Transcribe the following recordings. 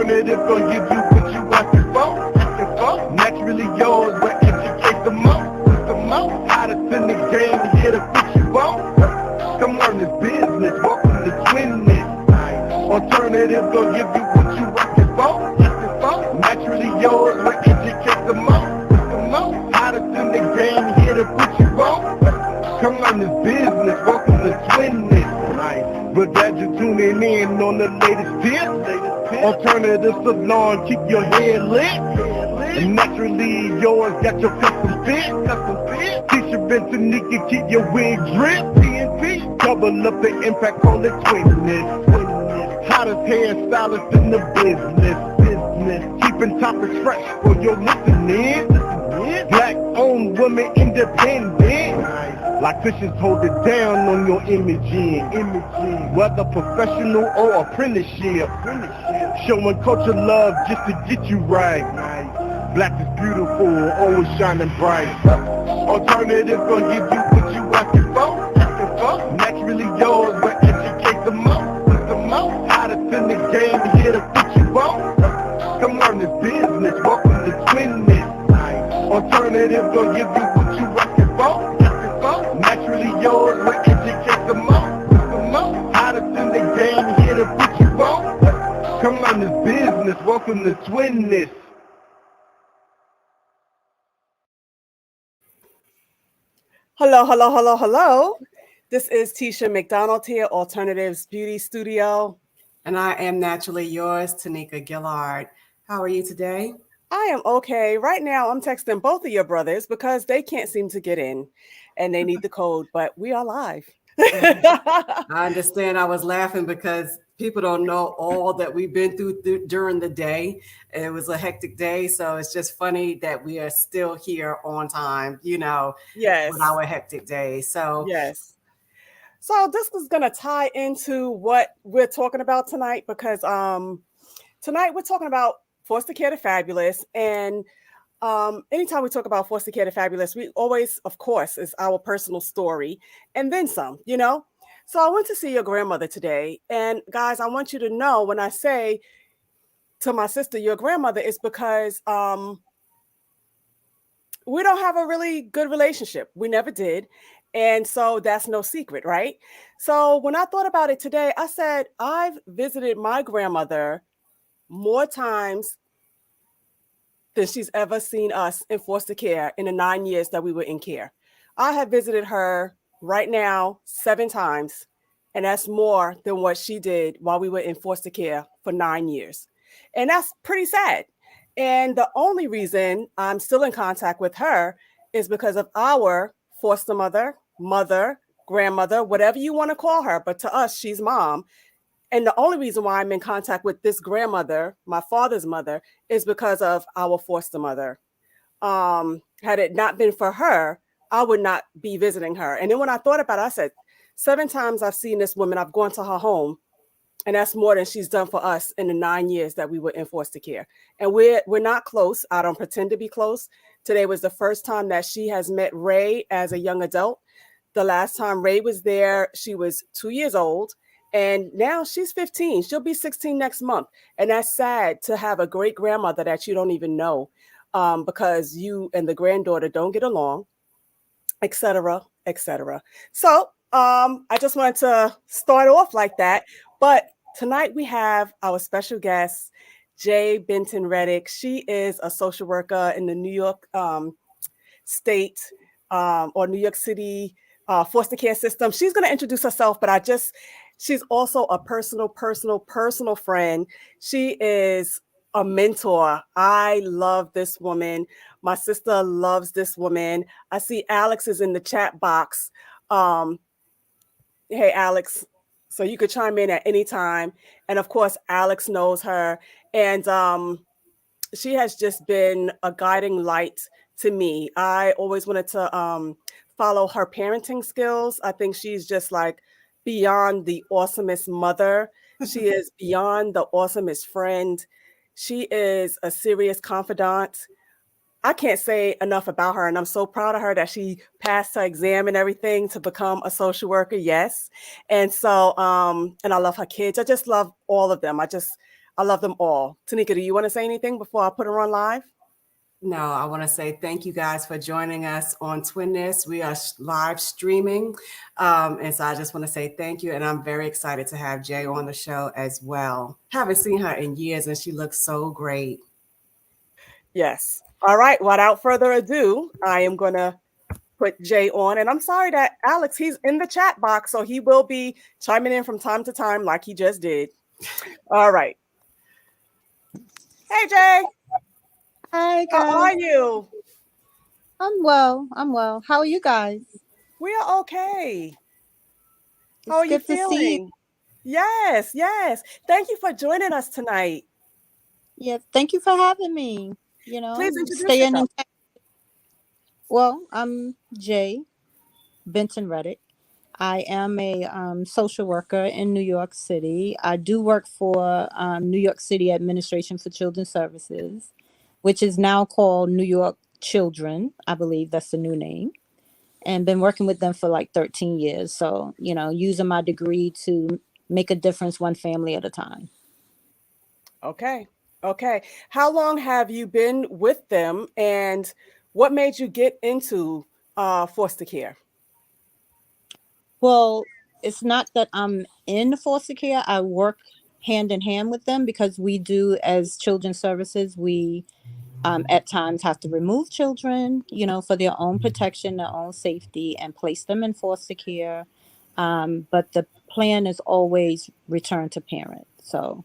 Alternative gonna give you what you asking for. Naturally yours, but educate the most. Hottest in the game, here to put you on. Come learn this business, welcome to Twinness. Alternative gonna give you what you asking for. Naturally yours, but educate the most. Hottest in the game, here to put you on. Come learn this business, welcome to Twinness. But glad you're tuning in on the latest tip. Alternative salon, keep your head lit. Naturally yours, got your custom fit. T-shirt Benton-Reddick, keep your wig drip. Double up the impact, call it Twinness. Hottest hairstylist in the business. Keeping topics fresh for your listening. Black owned woman independent. Like Christians hold it down on your imaging. Whether professional or apprenticeship. Showing culture love just to get you right. Black is beautiful, always shining bright. Alternative gonna give you what you asking for. Naturally yours, but educate the most. Hottest in the game, here to put you on. Come learn this business, welcome to Twinness. Alternative gonna give you what you asking for. Naturally yours, but educate the most. Hottest in the game, here to put you on. Come learn this business, welcome to Twinness. Hello. This is Tisha McDonald here, Alternatives Beauty Studio. And I am naturally yours, Tanika Gillard. How are you today? I am okay. Right now, I'm texting both of your brothers because they can't seem to get in and they need the code, but we are live. I understand. I was laughing because people don't know all that we've been through during the day. It was a hectic day, so it's just funny that we are still here on time, Yes. with our hectic day. So yes. So this is going to tie into what we're talking about tonight because tonight we're talking about foster care to fabulous. And anytime we talk about foster care to fabulous, we always, of course, is our personal story and then some, So I went to see your grandmother today. And guys, I want you to know when I say to my sister, your grandmother, is because we don't have a really good relationship. We never did. And so that's no secret, right? So when I thought about it today, I said, I've visited my grandmother more times than she's ever seen us in foster care in the 9 years that we were in care. I have visited her right now 7 times, and that's more than what she did while we were in foster care for 9 years. And that's pretty sad. And the only reason I'm still in contact with her is because of our foster mother, grandmother, whatever you want to call her. But to us, she's mom. And the only reason why I'm in contact with this grandmother, my father's mother, is because of our foster mother. Had it not been for her, I would not be visiting her. And then when I thought about it, I said, 7 times I've seen this woman. I've gone to her home. And that's more than she's done for us in the 9 years that we were in foster care. And we're not close. I don't pretend to be close. Today was the first time that she has met Ray as a young adult. The last time Ray was there, she was 2 years old. And now she's 15. She'll be 16 next month. And that's sad to have a great grandmother that you don't even know because you and the granddaughter don't get along, et cetera, et cetera. So I just wanted to start off like that. But tonight we have our special guest, Jay Benton-Reddick. She is a social worker in the New York State or New York City foster care system. She's going to introduce herself, but she's also a personal friend. She is a mentor. I love this woman. My sister loves this woman. I see Alex is in the chat box. Hey, Alex. So you could chime in at any time. And of course, Alex knows her. And she has just been a guiding light to me. I always wanted to follow her parenting skills. I think she's just like beyond the awesomest mother. She is beyond the awesomest friend. She is a serious confidant. I can't say enough about her, and I'm so proud of her that she passed her exam and everything to become a social worker. Yes. And so, and I love her kids. I just love all of them. I love them all. Tanika, do you want to say anything before I put her on live? No, I want to say thank you guys for joining us on Twinness. We are live streaming. And so I just want to say thank you. And I'm very excited to have Jay on the show as well. Haven't seen her in years and she looks so great. Yes. All right. Without further ado, I am going to put Jay on. And I'm sorry that Alex, he's in the chat box, so he will be chiming in from time to time like he just did. All right. Hey, Jay. Hi, guys. How are you? I'm well. How are you guys? We are okay. How are you good to see you. feeling? Yes. Thank you for joining us tonight. Yeah, thank you for having me. Please introduce staying yourself. Well, I'm Jay Benton-Reddick. I am a social worker in New York City. I do work for New York City Administration for Children's Services, which is now called New York Children. I believe that's the new name. And been working with them for like 13 years. So, using my degree to make a difference one family at a time. Okay. How long have you been with them, and what made you get into foster care? Well, it's not that I'm in foster care. I work hand in hand with them because we do, as children's services, we at times have to remove children, for their own protection, their own safety, and place them in foster care. But the plan is always return to parent. So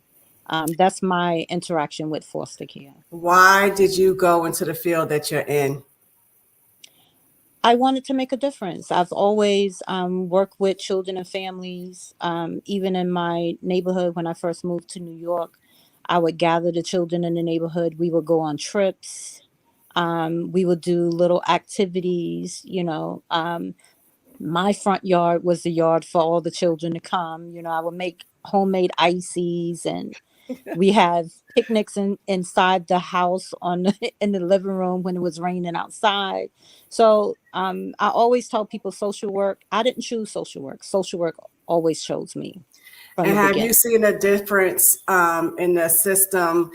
that's my interaction with foster care. Why did you go into the field that you're in? I wanted to make a difference. I've always worked with children and families. Even in my neighborhood, when I first moved to New York, I would gather the children in the neighborhood. We would go on trips. We would do little activities. My front yard was the yard for all the children to come. I would make homemade ices, and we have picnics inside the house in the living room when it was raining outside. So I always tell people social work. I didn't choose social work. Social work always chose me. And have you seen a difference in the system?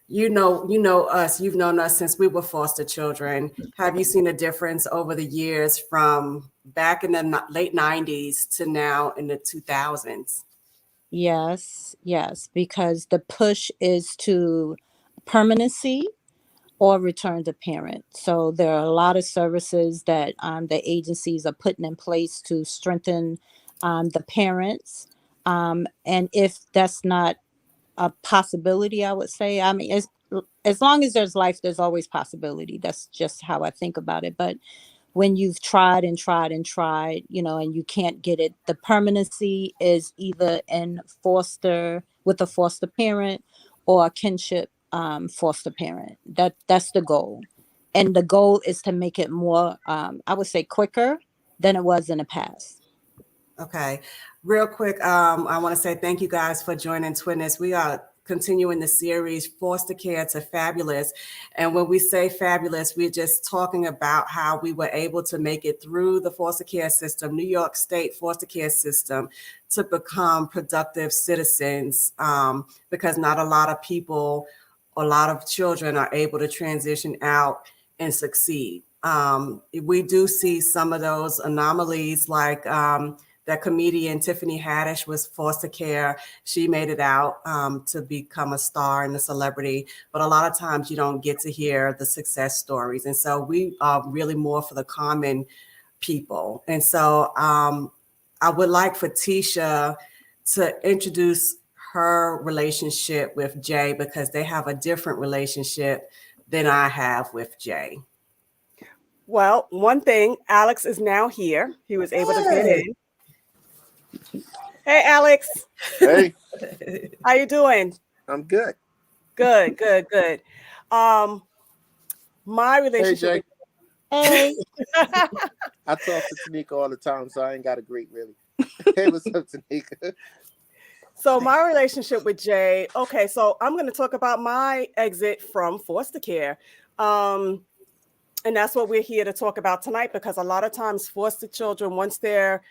You know us. You've known us since we were foster children. Have you seen a difference over the years from back in the late 90s to now in the 2000s? Yes, because the push is to permanency or return to parent. So there are a lot of services that the agencies are putting in place to strengthen the parents. And if that's not a possibility, I would say, as long as there's life, there's always possibility. That's just how I think about it. But when you've tried and tried and tried, and you can't get it, the permanency is either in foster with a foster parent or a kinship foster parent. That's the goal. And the goal is to make it more, I would say, quicker than it was in the past. Okay. Real quick, I want to say thank you guys for joining Twinness. We are continuing the series Foster Care to Fabulous. And when we say fabulous, we're just talking about how we were able to make it through the foster care system, New York State foster care system, to become productive citizens, because not a lot of people, a lot of children are able to transition out and succeed. We do see some of those anomalies, like that comedian Tiffany Haddish was foster care. She made it out to become a star and a celebrity, but a lot of times you don't get to hear the success stories. And so we are really more for the common people. And so I would like for Tisha to introduce her relationship with Jay, because they have a different relationship than I have with Jay. Well, one thing, Alex is now here. He was able to get in. Hey, Alex. Hey. How you doing? I'm good. Good. My relationship. Hey. I talk to Tanika all the time, so I ain't got a great really. Hey, what's up, Tanika? So my relationship with Jay. Okay, so I'm going to talk about my exit from foster care. And that's what we're here to talk about tonight, because a lot of times foster children, once they're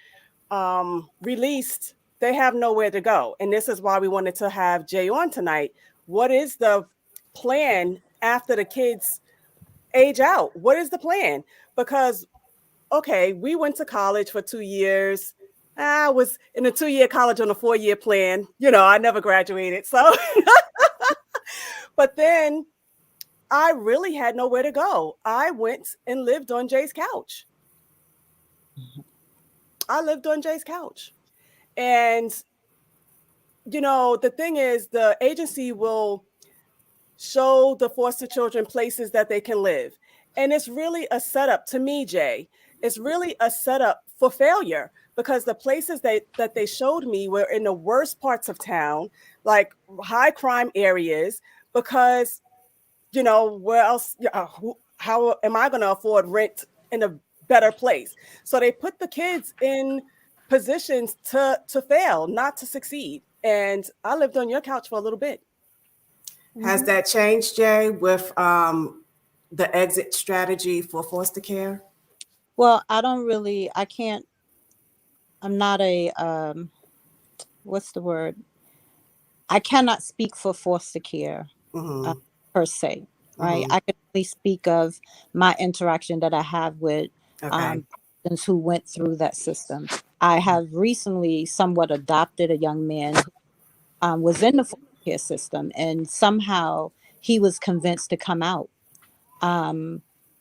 released, they have nowhere to go. And this is why we wanted to have Jay on tonight. What is the plan after the kids age out? What is the plan? Because, okay, we went to college for 2 years. I was in a 2-year college on a 4-year plan. I never graduated. So, but then I really had nowhere to go. I went and lived on Jay's couch. I lived on Jay's couch. And, the thing is, the agency will show the foster children places that they can live. And it's really a setup to me, Jay. It's really a setup for failure, because the places that they showed me were in the worst parts of town, like high crime areas, because, where else, how am I going to afford rent in a better place? So they put the kids in positions to fail, not to succeed. And I lived on your couch for a little bit. Has that changed, Jay, with the exit strategy for foster care? Well, I'm not what's the word? I cannot speak for foster care per se, right? I can only speak of my interaction that I have with persons who went through that system. I have recently somewhat adopted a young man who was in the foster care system, and somehow he was convinced to come out.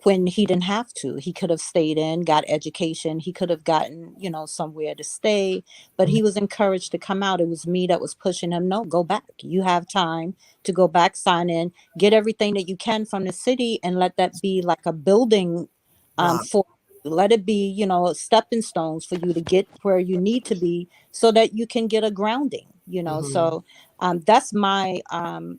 When he didn't have to. He could have stayed in, got education. He could have gotten, somewhere to stay, but he was encouraged to come out. It was me that was pushing him. No, go back. You have time to go back, sign in, get everything that you can from the city, and let that be like a building for you. Let it be, stepping stones for you to get where you need to be so that you can get a grounding, So that's my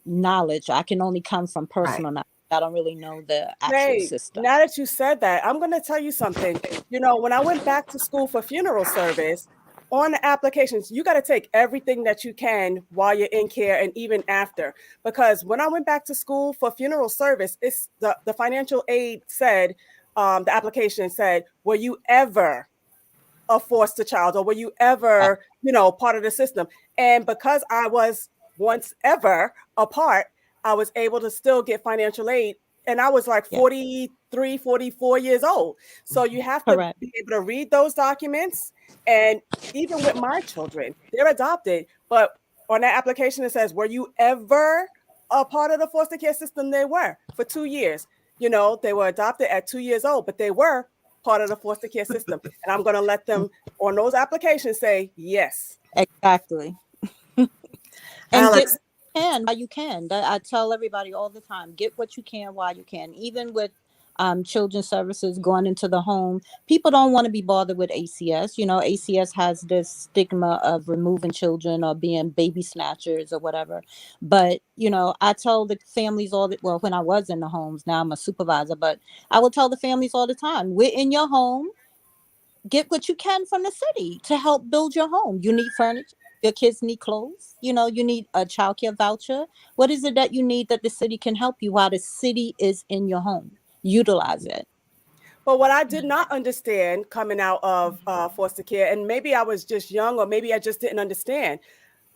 knowledge. I can only come from personal knowledge. I don't really know the actual system. Now that you said that, I'm going to tell you something. When I went back to school for funeral service, on the applications, you got to take everything that you can while you're in care and even after. Because when I went back to school for funeral service, it's the financial aid said, the application said, were you ever a foster child, or were you ever, part of the system? And because I was once ever a part, I was able to still get financial aid. And I was like 43, 44 years old. So you have to be able to read those documents. And even with my children, they're adopted. But on that application, it says, were you ever a part of the foster care system? They were for 2 years. They were adopted at 2 years old, but they were part of the foster care system. And I'm going to let them on those applications say yes. Exactly. And Alex, while you can. I tell everybody all the time, get what you can while you can. Even with children's services going into the home, people don't want to be bothered with ACS. ACS has this stigma of removing children or being baby snatchers or whatever. But, I tell the families when I was in the homes, now I'm a supervisor, but I will tell the families all the time, we're in your home. Get what you can from the city to help build your home. You need furniture. Your kids need clothes. You need a childcare voucher. What is it that you need that the city can help you while the city is in your home? Utilize it. But what I did not understand coming out of foster care, and maybe I was just young, or maybe I just didn't understand.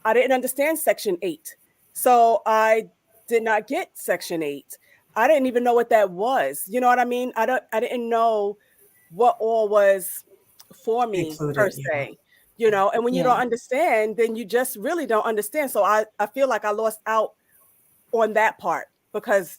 I didn't understand Section 8. So I did not get Section 8. I didn't even know what that was. You know what I mean? I didn't know what all was for me per se. And when you don't understand, then you just really don't understand. So I feel like I lost out on that part because,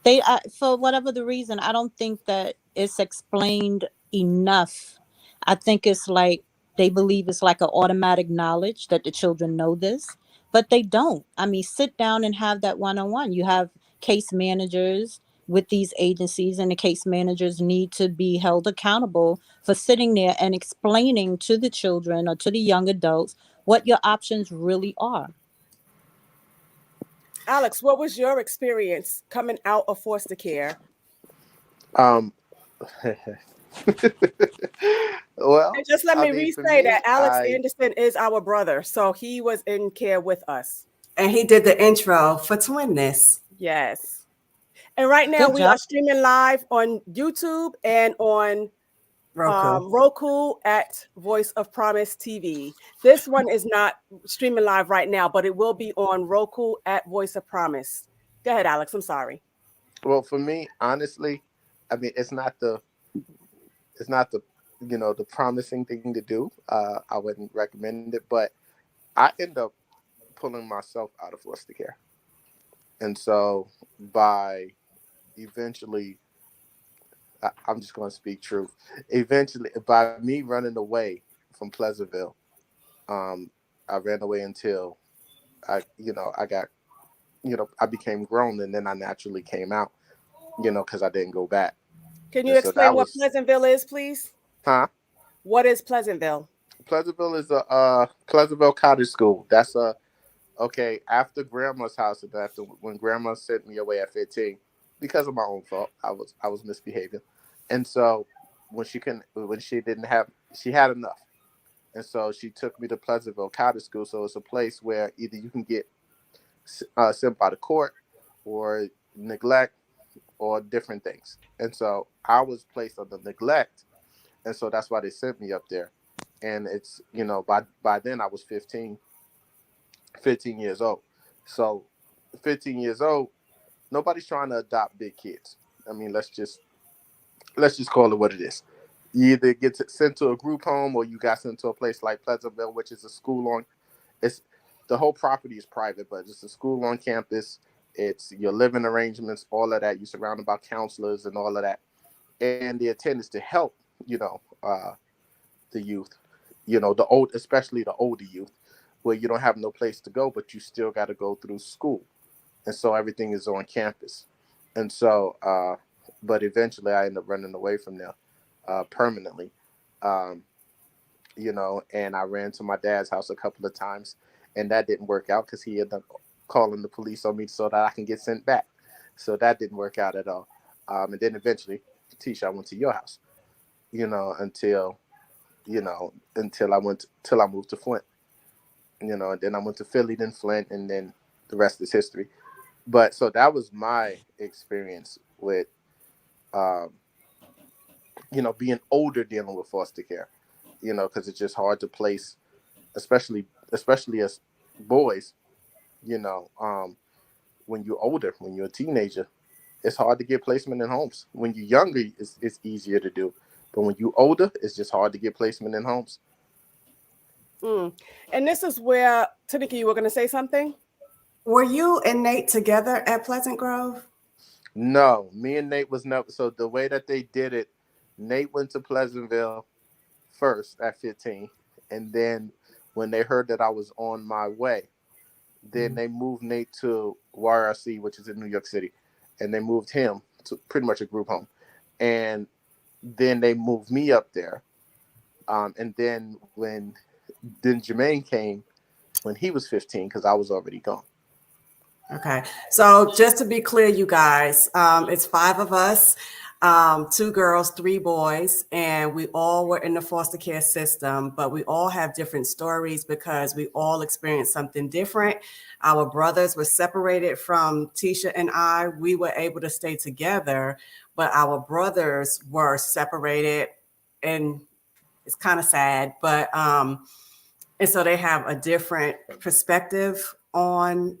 they for whatever the reason, I don't think that it's explained enough. I think it's like they believe it's like an automatic knowledge that the children know this, but they don't. I mean, sit down and have that one-on-one. You have case managers with these agencies, and the case managers need to be held accountable for sitting there and explaining to the children or to the young adults what your options really are. Alex, what was your experience coming out of foster care? Well, and just let me re-say that Alex Anderson is our brother, so he was in care with us. And he did the intro for Twinness. Yes. And right now we are streaming live on YouTube and on Roku at Voice of Promise TV. This one is not streaming live right now, but it will be on Roku at Voice of Promise. Go ahead, Alex. I'm sorry. Well, for me, honestly, I mean, it's not the the promising thing to do. I wouldn't recommend it, but I end up pulling myself out of foster care, and so by eventually, I'm just going to speak truth. Eventually, by me running away from Pleasureville, I ran away until I got, I became grown, and then I naturally came out, because I didn't go back. Can you And so explain that what was, Pleasantville is, please? huh? What is Pleasantville? Pleasureville is a Pleasureville Cottage School. That's okay. After Grandma's house, and after when Grandma sent me away at 15, because of my own fault, I was misbehaving, and so she had enough, and so she took me to Pleasureville Cottage School. So it's a place where either you can get sent by the court, or neglect, or different things. And so I was placed under neglect, and so that's why they sent me up there. And it's by then I was 15 years old. So 15 years old, nobody's trying to adopt big kids. I mean, let's just call it what it is. You either get sent to a group home, or you got sent to a place like Pleasureville, which is a school on. It's the whole property is private, but it's a school on campus. It's your living arrangements, all of that. You're surrounded by counselors and all of that, and the intent is to help the youth, especially the older youth, where you don't have no place to go, but you still got to go through school, and so everything is on campus, and so but eventually I ended up running away from there permanently, and I ran to my dad's house a couple of times, and that didn't work out because he ended up calling the police on me so that I can get sent back. So that didn't work out at all. And then eventually, Tisha, I went to your house, until I moved to Flint, and then I went to Philly, then Flint, and then the rest is history. But so that was my experience with, being older dealing with foster care, because it's just hard to place, especially as boys, when you're older, when you're a teenager, it's hard to get placement in homes. When you're younger, it's easier to do. But when you're older, it's just hard to get placement in homes. And this is where, Tanika, you were going to say something? Were you and Nate together at Pleasant Grove? No, me and Nate was never. So the way that they did it, Nate went to Pleasantville first at 15. And then when they heard that I was on my way, then they moved Nate to YRC, which is in New York City. And they moved him to pretty much a group home. And then they moved me up there. And then Jermaine came when he was 15, because I was already gone. Okay. So just to be clear, you guys, it's 5 of us, 2 girls, 3 boys, and we all were in the foster care system, but we all have different stories because we all experienced something different. Our brothers were separated from Tisha and I. We were able to stay together, but our brothers were separated, and it's kind of sad, but and so they have a different perspective on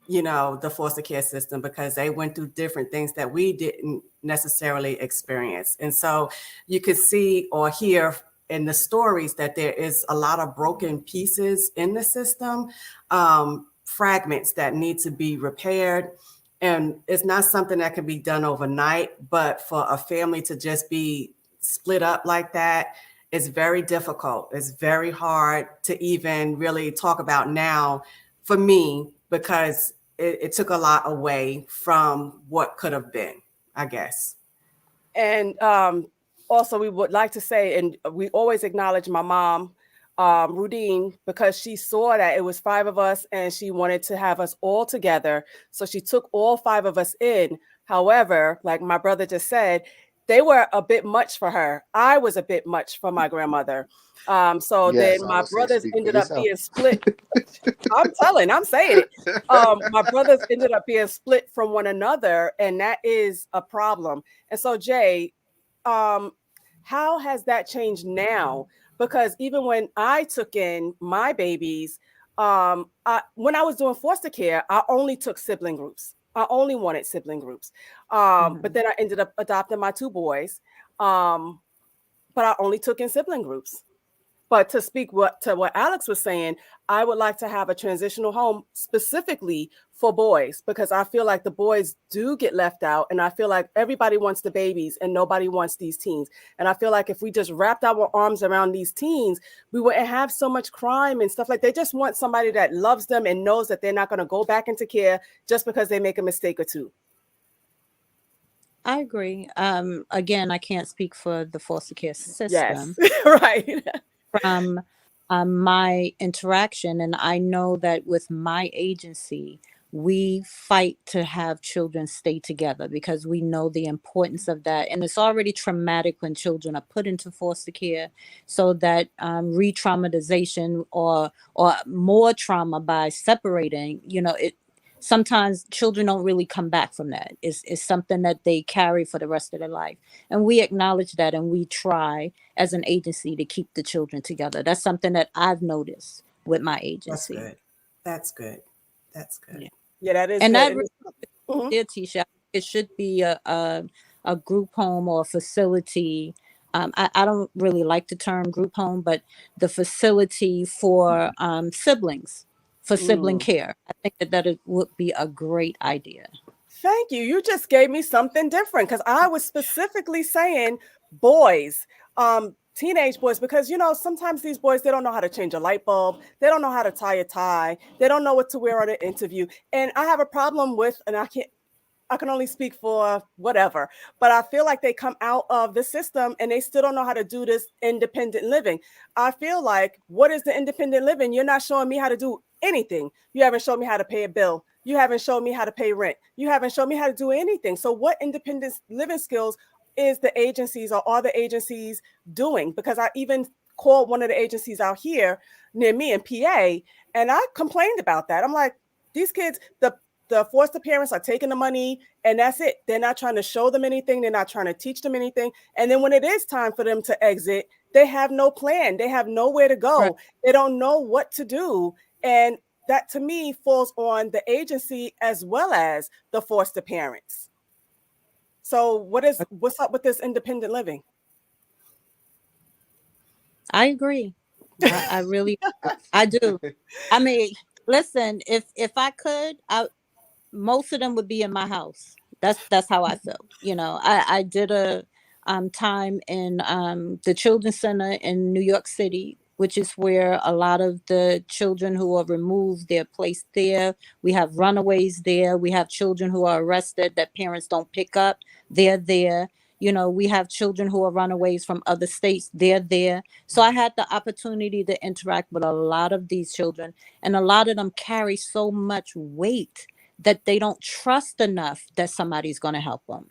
the foster care system, because they went through different things that we didn't necessarily experience. And so you could see or hear in the stories that there is a lot of broken pieces in the system, fragments that need to be repaired. And it's not something that can be done overnight, but for a family to just be split up like that is very difficult. It's very hard to even really talk about now for me, because it took a lot away from what could have been, I guess. And also, we would like to say, and we always acknowledge my mom, Rudine, because she saw that it was 5 of us and she wanted to have us all together. So she took all 5 of us in. However, like my brother just said, they were a bit much for her. I was a bit much for my grandmother. So Yes, then my brothers ended up being split. I'm saying it. My brothers ended up being split from one another, and that is a problem. And so, Jay, how has that changed now? Because even when I took in my babies, when I was doing foster care, I only took sibling groups. I only wanted sibling groups. But then I ended up adopting my two boys. But I only took in sibling groups. But to speak to what Alex was saying, I would like to have a transitional home specifically for boys, because I feel like the boys do get left out, and I feel like everybody wants the babies and nobody wants these teens. And I feel like if we just wrapped our arms around these teens, we wouldn't have so much crime and stuff. Like, they just want somebody that loves them and knows that they're not going to go back into care just because they make a mistake or two. I agree. Again, I can't speak for the foster care system. Yes, right. From my interaction, and I know that with my agency, we fight to have children stay together because we know the importance of that. And it's already traumatic when children are put into foster care, so that re-traumatization or more trauma by separating, it sometimes children don't really come back from that. It's something that they carry for the rest of their life. And we acknowledge that, and we try as an agency to keep the children together. That's something that I've noticed with my agency. That's good. Yeah, that is and good. that really, dear Tisha, it should be a group home or a facility. I don't really like the term group home, but the facility for siblings, for sibling care. I think that would be a great idea. Thank you. You just gave me something different, because I was specifically saying boys, teenage boys, because, sometimes these boys, they don't know how to change a light bulb. They don't know how to tie a tie. They don't know what to wear on an interview. And I have a problem with, and I can only speak for whatever, but I feel like they come out of the system and they still don't know how to do this independent living. I feel like, what is the independent living? You're not showing me how to do anything. You haven't shown me how to pay a bill. You haven't shown me how to pay rent. You haven't shown me how to do anything. So what independent living skills is the agencies, or are the agencies doing? Because I even called one of the agencies out here near me in PA, and I complained about that. I'm like, these kids, the foster parents are taking the money and that's it. They're not trying to show them anything. They're not trying to teach them anything. And then when it is time for them to exit, they have no plan. They have nowhere to go. Right. They don't know what to do. And that, to me, falls on the agency as well as the foster parents. So what's up with this independent living? I agree. I really, I do. I mean, listen, if I could, most of them would be in my house. That's how I felt. I did a time in the Children's Center in New York City, which is where a lot of the children who are removed, they're placed there. We have runaways there. We have children who are arrested that parents don't pick up. They're there. We have children who are runaways from other states. They're there. So I had the opportunity to interact with a lot of these children, and a lot of them carry so much weight that they don't trust enough that somebody's going to help them.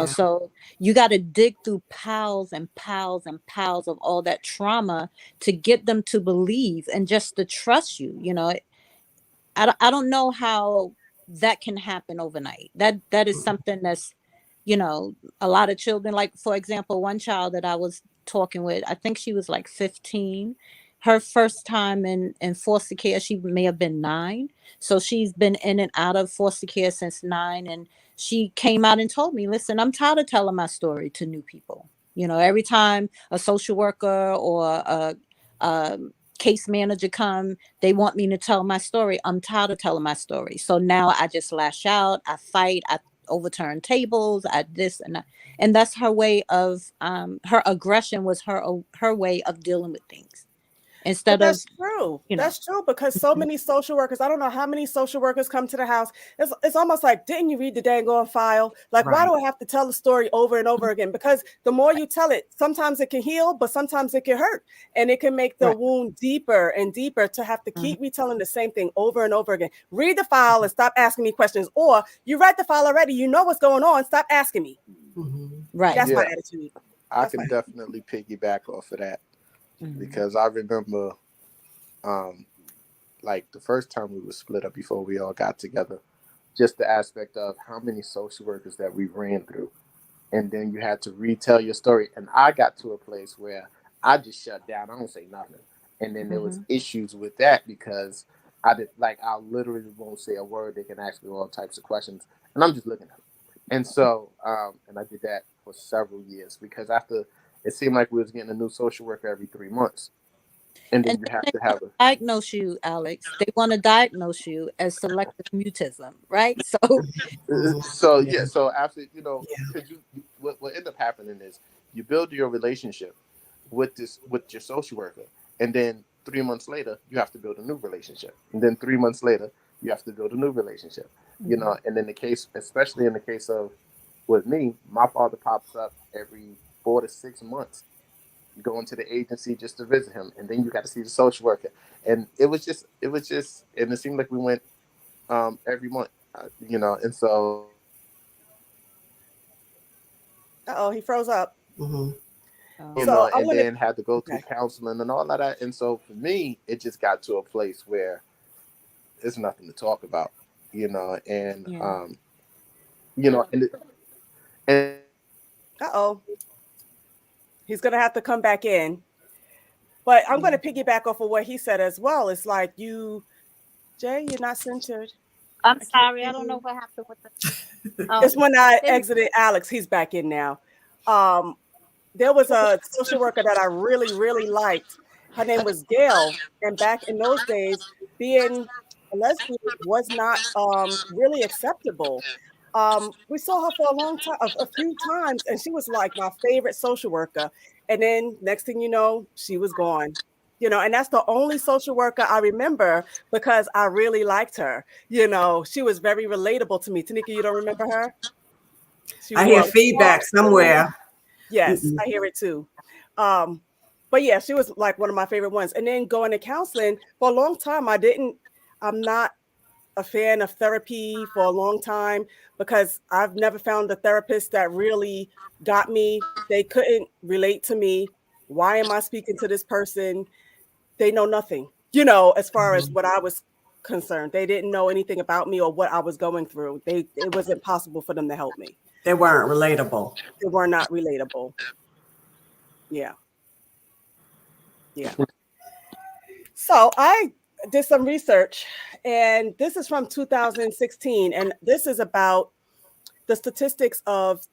So you got to dig through piles and piles and piles of all that trauma to get them to believe and just to trust you. I don't know how that can happen overnight. That is something that's, a lot of children, like, for example, one child that I was talking with, I think she was like 15. Her first time in foster care, she may have been 9. So she's been in and out of foster care since 9. And she came out and told me, listen, I'm tired of telling my story to new people. Every time a social worker or a case manager come, they want me to tell my story. I'm tired of telling my story. So now I just lash out, I fight, I overturn tables, I this and that. And that's her way of, her aggression was her way of dealing with things. Instead of, that's true. That's true, because so many social workers, I don't know how many social workers come to the house. It's almost like, didn't you read the dang on file? Like, right. Why do I have to tell the story over and over again? Because the more you tell it, sometimes it can heal, but sometimes it can hurt. And it can make the wound deeper and deeper to have to keep retelling the same thing over and over again. Read the file and stop asking me questions. Or you read the file already, you know what's going on, stop asking me. Right. That's my attitude. I can definitely piggyback off of that. Because I remember, like the first time we were split up before we all got together, just the aspect of how many social workers that we ran through. and then you had to retell your story. And I got to a place where I just shut down. I don't say nothing. And then there was issues with that because I did, like, I literally won't say a word. They can ask me all types of questions, and I'm just looking at them. And so, and I did that for several years because after it seemed like we was getting a new social worker every 3 months, and then And you then have they to have a. diagnose you, Alex. They want to diagnose you as selective mutism, right? So, So yeah, so after Yeah. because what end up happening is you build your relationship with your social worker, and then 3 months later you have to build a new relationship, and then 3 months later you have to build a new relationship. And in the case, especially in the case of with me, my father pops up every 4 to 6 months. You go into the agency just to visit him, and then you got to see the social worker, and it was just, and it seemed like we went every month, and so Uh-oh, he froze up. Mm-hmm. So I and want to. then had to go through Okay. counseling and all of that. And so for me, it just got to a place where there's nothing to talk about, and yeah. and and Uh-oh, he's gonna have to come back in. But I'm gonna piggyback off of what he said as well. It's like Jay, you're not centered. I'm I can't sorry. see I don't know you. what happened with the. Oh, It's when I then exited Alex. He's back in now. Um, there was a social worker that I really, really liked. Her name was Gail. And back in those days, being a lesbian was not really acceptable. We saw her for a long time, a few times, and she was like my favorite social worker. And then next thing you know, she was gone. And that's the only social worker I remember because I really liked her. She was very relatable to me. Tanika, you don't remember her? She I hear wore feedback sparkly. somewhere. Yes, Mm-mm. I hear it too. Um, but yeah, she was like one of my favorite ones. And then going to counseling for a long time, I'm not a fan of therapy for a long time because I've never found a therapist that really got me. They couldn't relate to me. Why am I speaking to this person? They know nothing, as far as what I was concerned. They didn't know anything about me or what I was going through. It was impossible for them to help me. They weren't relatable. They were not relatable. Yeah. Yeah. So I did some research, and this is from 2016, and this is about the statistics of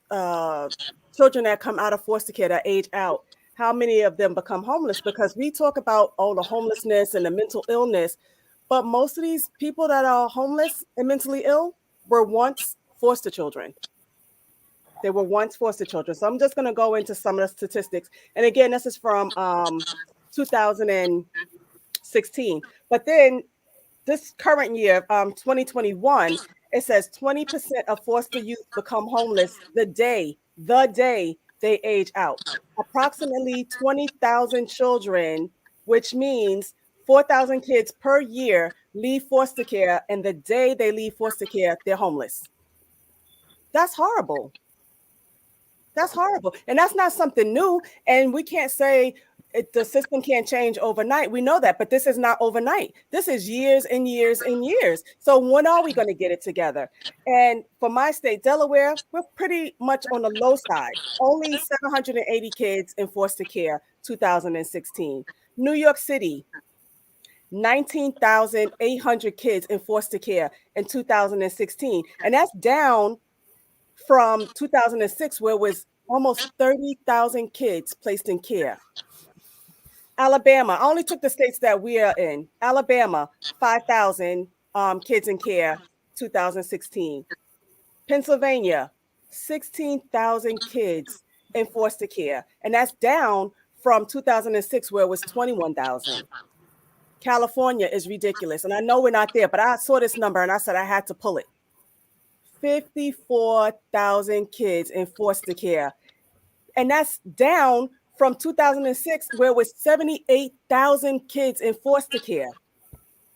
children that come out of foster care that age out. How many of them become homeless? Because we talk about the homelessness and the mental illness, but most of these people that are homeless and mentally ill were once foster children. They were once foster children. So I'm just going to go into some of the statistics. And again, this is from 2016. But then this current year, 2021, it says 20% of foster youth become homeless the day they age out. Approximately 20,000 children, which means 4,000 kids per year leave foster care, and the day they leave foster care, they're homeless. That's horrible. That's horrible. And that's not something new. And we can't say the system can't change overnight. We know that, but this is not overnight. This is years and years and years. So when are we going to get it together? And for my state, Delaware, we're pretty much on the low side. Only 780 kids in foster care, 2016. New York City, 19,800 kids in foster care in 2016. And that's down from 2006, where it was almost 30,000 kids placed in care. Alabama, I only took the states that we are in. Alabama, 5,000 kids in care, 2016. Pennsylvania, 16,000 kids in foster care. And that's down from 2006, where it was 21,000. California is ridiculous. And I know we're not there, but I saw this number and I said I had to pull it. 54,000 kids in foster care. And that's down from 2006, where it was 78,000 kids in foster care.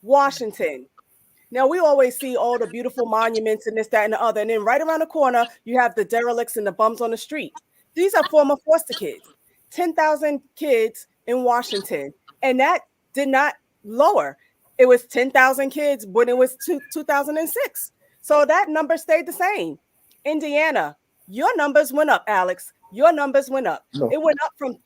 Washington. Now, we always see all the beautiful monuments and this, that, and the other. And then right around the corner, you have the derelicts and the bums on the street. These are former foster kids. 10,000 kids in Washington. And that did not lower. It was 10,000 kids when it was 2006. So that number stayed the same. Indiana, Your numbers went up, Alex. Your numbers went up. No. It went up from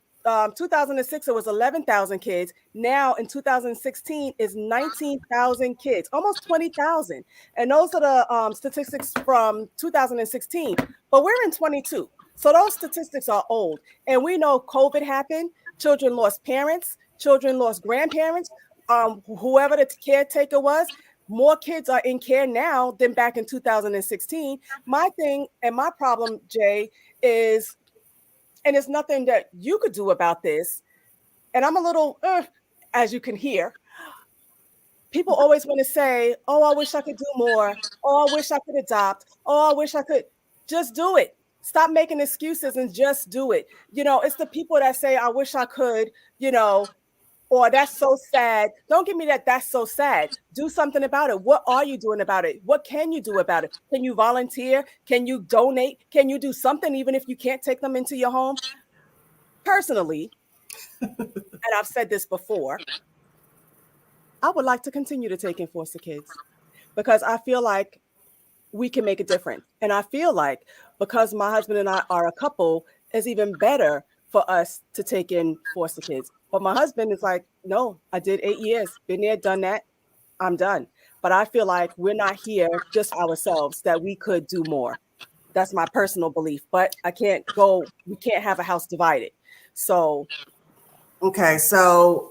2006, it was 11,000 kids. Now in 2016 is 19,000 kids, almost 20,000. And those are the statistics from 2016. But we're in 22. So those statistics are old. And we know COVID happened. Children lost parents. Children lost grandparents. Whoever the caretaker was, more kids are in care now than back in 2016. My thing and my problem, Jay, is, and there's nothing that you could do about this. And I'm a little, as you can hear, people always want to say, oh, I wish I could do more. Oh, I wish I could adopt. Oh, I wish I could. Just do it. Stop making excuses and just do it. You know, it's the people that say, I wish I could, you know, or that's so sad. Don't give me that. That's so sad. Do something about it. What are you doing about it? What can you do about it? Can you volunteer? Can you donate? Can you do something even if you can't take them into your home? Personally, and I've said this before, I would like to continue to take in foster kids because I feel like we can make a difference. And I feel like because my husband and I are a couple, it's even better for us to take in foster kids. But my husband is like, no, I did 8 years, been there, done that, I'm done. But I feel like we're not here just for ourselves, that we could do more. That's my personal belief. But we can't have a house divided. So Okay, so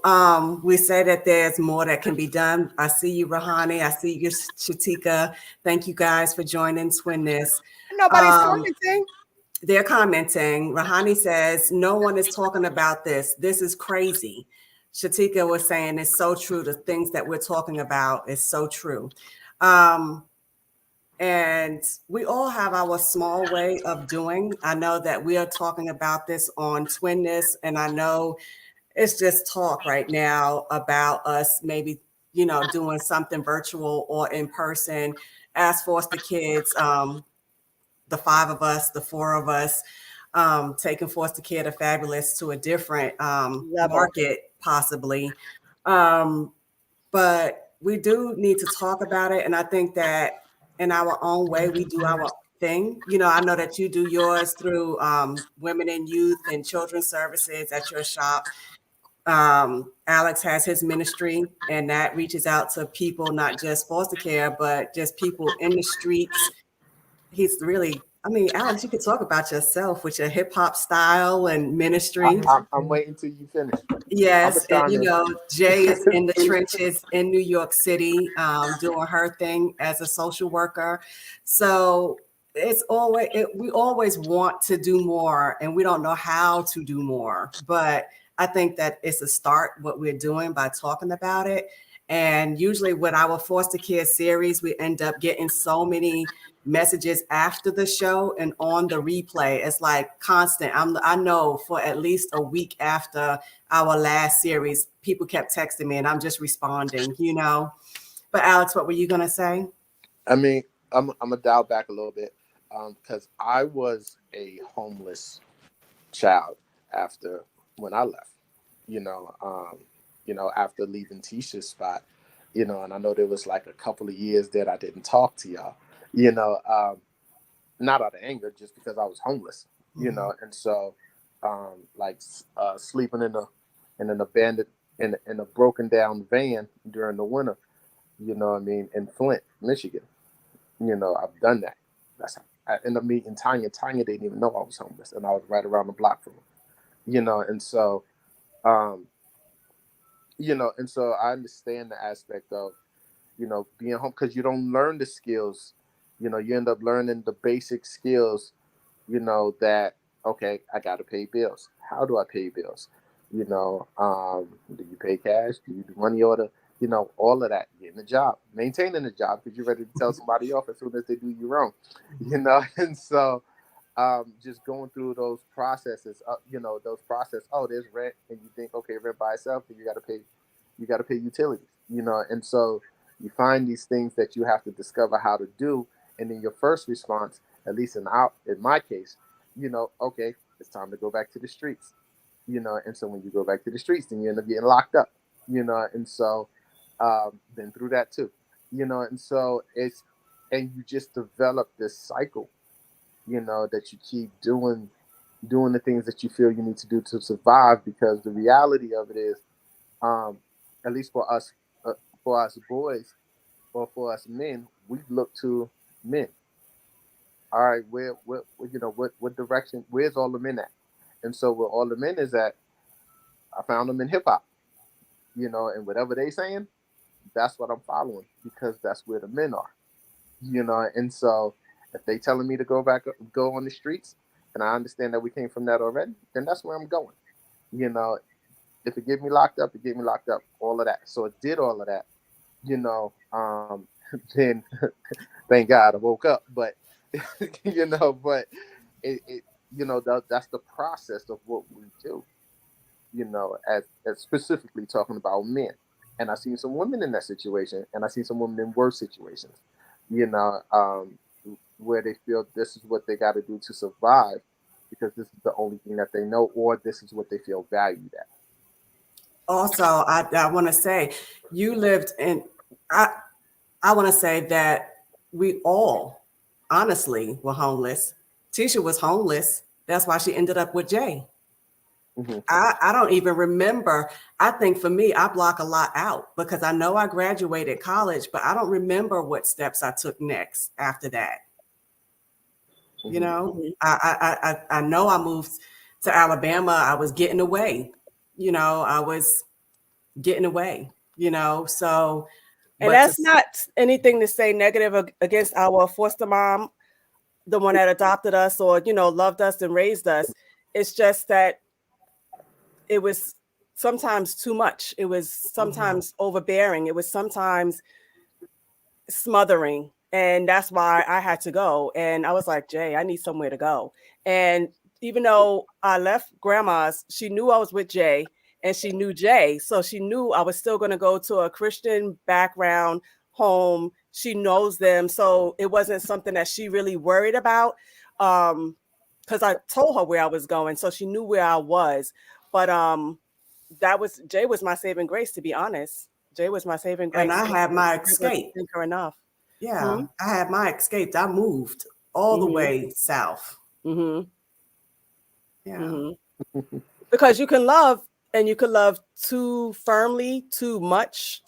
we say that there's more that can be done. I see you, Rahani. I see you, Shatika. Thank you guys for joining Twin This. nobody's commenting. They're commenting. Rahani says, no one is talking about this. This is crazy. Shatika was saying it's so true. The things that we're talking about is so true. And we all have our small way of doing. I know that we are talking about this on Twin This, and I know it's just talk right now about us maybe, you know, doing something virtual or in person as foster kids, the 5 of us, the 4 of us, taking foster care to Fabulous to a different market possibly. But we do need to talk about it. And I think that in our own way, we do our thing. You know, I know that you do yours through women and youth and children's services at your shop. Alex has his ministry, and that reaches out to people, not just foster care, but just people in the streets. He's really, I mean, Alex, you could talk about yourself with your hip hop style and ministry. I'm waiting till you finish. Yes, and you know, Jay is in the trenches in New York City, doing her thing as a social worker. So it's always, we always want to do more, and we don't know how to do more, but I think that it's a start what we're doing by talking about it. And usually with our foster care series, we end up getting so many messages after the show and on the replay. It's like constant. I know for at least a week after our last series, people kept texting me and I'm just responding, you know. But Alex, what were you going to say? I mean, I'm going to dial back a little bit because I was a homeless child when I left, after leaving Tisha's spot, and I know there was like a couple of years that I didn't talk to y'all, not out of anger, just because I was homeless, and so sleeping in an abandoned, in a broken down van during the winter, in Flint, Michigan, I've done that. I ended up meeting Tanya. Tanya didn't even know I was homeless, and I was right around the block from her, and so, and so I understand the aspect of, being home, because you don't learn the skills, you end up learning the basic skills, that, okay, I got to pay bills. How do I pay bills? Do you pay cash? Do you do money order? All of that, getting a job, maintaining a job, because you're ready to tell somebody off as soon as they do you wrong, and so, just going through those processes, oh, there's rent, and you think, okay, rent by itself, and you got to pay utilities, and so you find these things that you have to discover how to do, and then your first response, at least in my case, okay, it's time to go back to the streets, and so when you go back to the streets, then you end up getting locked up, and so, been through that too, and so and you just develop this cycle, that you keep doing the things that you feel you need to do to survive, because the reality of it is, um, at least for us boys or for us men, we look to men. All right, what direction? Where's all the men at? And so where all the men is at, I found them in hip hop, and whatever they saying, that's what I'm following, because that's where the men are, And so if they telling me to go on the streets, and I understand that we came from that already, then that's where I'm going. You know, if it get me locked up, it get me locked up. All of that. So it did all of that. You know, then thank God I woke up. But but that's the process of what we do. As specifically talking about men. And I seen some women in that situation, and I seen some women in worse situations. You know, where they feel this is what they got to do to survive, because this is the only thing that they know, or this is what they feel valued at. Also, I want to say you lived in, I, I want to say that we all honestly were homeless. Tisha was homeless. That's why she ended up with Jay. Mm-hmm. I don't even remember. I think for me, I block a lot out because I know I graduated college, but I don't remember what steps I took next after that. Mm-hmm. You know, I know I moved to Alabama. I was getting away. I was getting away. So. And that's not anything to say negative against our foster mom, the one that adopted us or, loved us and raised us. It's just that it was sometimes too much. It was sometimes overbearing. It was sometimes smothering. And that's why I had to go. And I was like, Jay, I need somewhere to go. And even though I left grandma's, she knew I was with Jay and she knew Jay. So she knew I was still going to go to a Christian background home. She knows them. So it wasn't something that she really worried about. Because I told her where I was going. So she knew where I was. But Jay was my saving grace, to be honest. Jay was my saving grace. And I had my escape. Think her enough. Yeah, I had my escape. I moved all the way south. Mm-hmm. Yeah. Mm-hmm. Because you can love, and you can love too firmly, too much,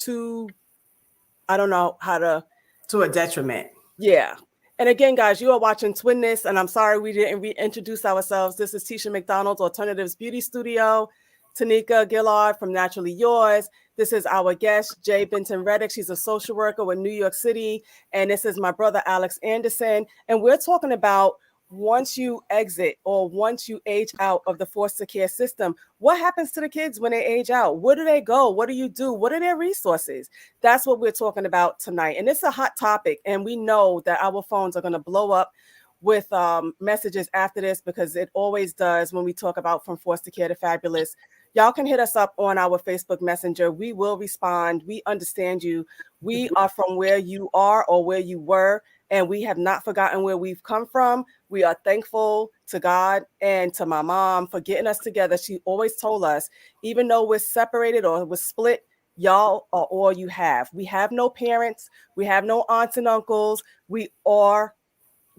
I don't know how to. To a detriment. Yeah. And again, guys, you are watching Twinness, and I'm sorry we didn't reintroduce ourselves. This is Tisha McDonald's Alternatives Beauty Studio. Tanika Gillard from Naturally Yours. This is our guest, Jay Benton-Reddick. She's a social worker with New York City. And this is my brother, Alex Anderson. And we're talking about once you exit or once you age out of the foster care system, what happens to the kids when they age out? Where do they go? What do you do? What are their resources? That's what we're talking about tonight. And it's a hot topic. And we know that our phones are going to blow up with messages after this, because it always does when we talk about From Foster Care to Fabulous. Y'all can hit us up on our Facebook Messenger. We will respond. We understand you. We are from where you are or where you were, and we have not forgotten where we've come from. We are thankful to God and to my mom for getting us together. She always told us, even though we're separated or we're split, y'all are all you have. We have no parents. We have no aunts and uncles. We are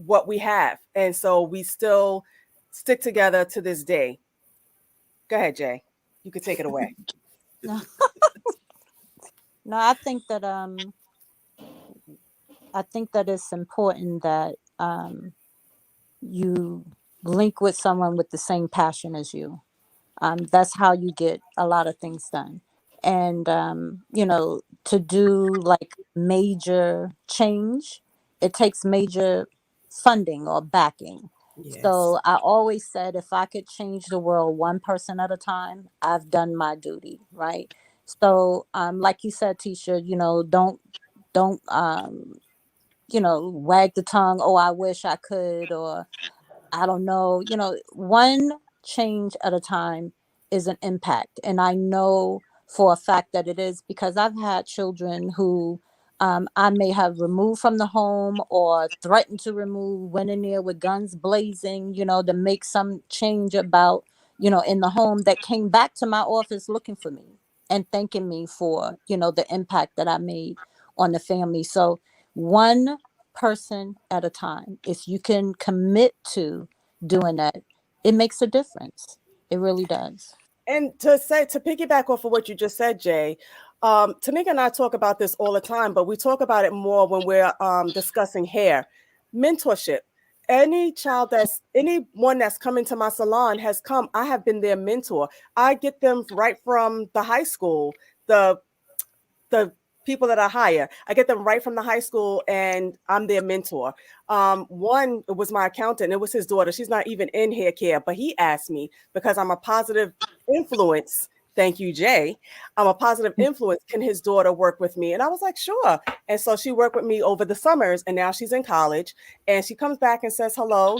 what we have. And so we still stick together to this day. Go ahead, Jay. You could take it away. No, I think that it's important that you link with someone with the same passion as you. That's how you get a lot of things done. And to do like major change, it takes major funding or backing. Yes. So I always said, if I could change the world one person at a time, I've done my duty, right? So like you said, Tisha, don't wag the tongue, oh, I wish I could, or I don't know, one change at a time is an impact. And I know for a fact that it is, because I've had children who I may have removed from the home or threatened to remove, went in there with guns blazing, to make some change about, in the home, that came back to my office looking for me and thanking me for, the impact that I made on the family. So one person at a time. If you can commit to doing that, it makes a difference. It really does. And to piggyback off of what you just said, Jay, Tamika and I talk about this all the time, but we talk about it more when we're discussing hair. Mentorship. Anyone that's come into my salon has come. I have been their mentor. I get them right from the high school. The people that I hire, I get them right from the high school, and I'm their mentor. One was my accountant. It was his daughter. She's not even in hair care, but he asked me because I'm a positive influence. Thank you, Jay. I'm a positive influence. Can his daughter work with me? And I was like, sure. And so she worked with me over the summers, and now she's in college, and she comes back and says hello,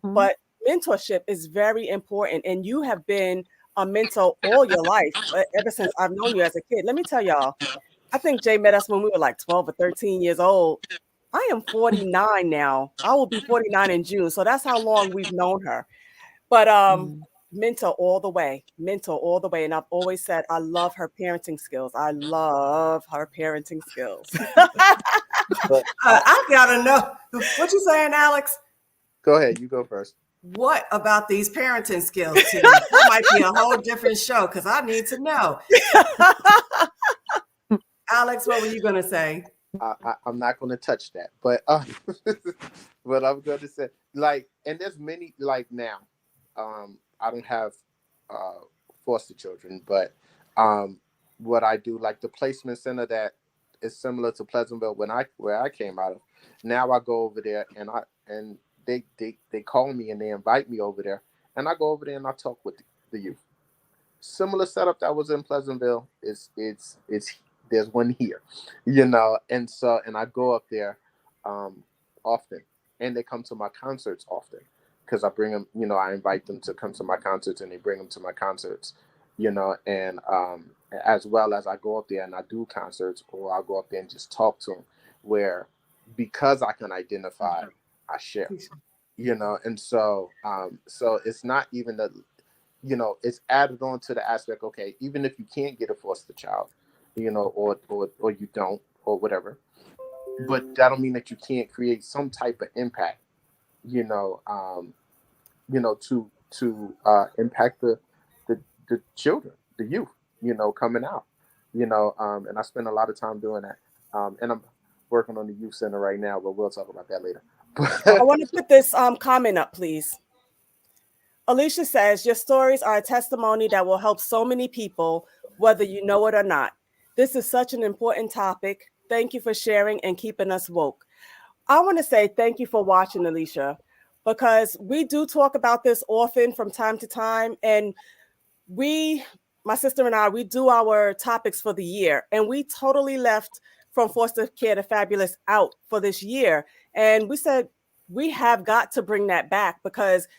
but mentorship is very important. And you have been a mentor all your life, ever since I've known you as a kid. Let me tell y'all, I think Jay met us when we were like 12 or 13 years old. I am 49 now. I will be 49 in June. So that's how long we've known her. But mentor all the way. And I've always said, I love her parenting skills. But I gotta know, what you saying, Alex? Go ahead. You go first. What about these parenting skills, Tim? That might be a whole different show because I need to know. Alex, what were you going to say? I'm not going to touch that, but what I'm going to say, and there's many, now, I don't have foster children, but what I do, the placement center that is similar to Pleasantville where I came out of, now I go over there and they call me and they invite me over there, and I go over there and I talk with the youth. Similar setup that was in Pleasantville is there's one here, and I go up there often, and they come to my concerts often because I bring them, I invite them to come to my concerts and they bring them to my concerts, and as well as I go up there and I do concerts, or I'll go up there and just talk to them, where because I can identify, I share, and so it's not even that, it's added on to the aspect, okay, even if you can't get a foster child, or you don't, or whatever, but that don't mean that you can't create some type of impact, to impact the children, the youth, coming out, and I spend a lot of time doing that, and I'm working on the youth center right now, but we'll talk about that later. I want to put this comment up, please. Alicia says, your stories are a testimony that will help so many people, whether you know it or not. This is such an important topic. Thank you for sharing and keeping us woke. I want to say thank you for watching, Alicia, because we do talk about this often from time to time. And my sister and I, we do our topics for the year, and we totally left From Foster Care to Fabulous out for this year. And we said, we have got to bring that back, because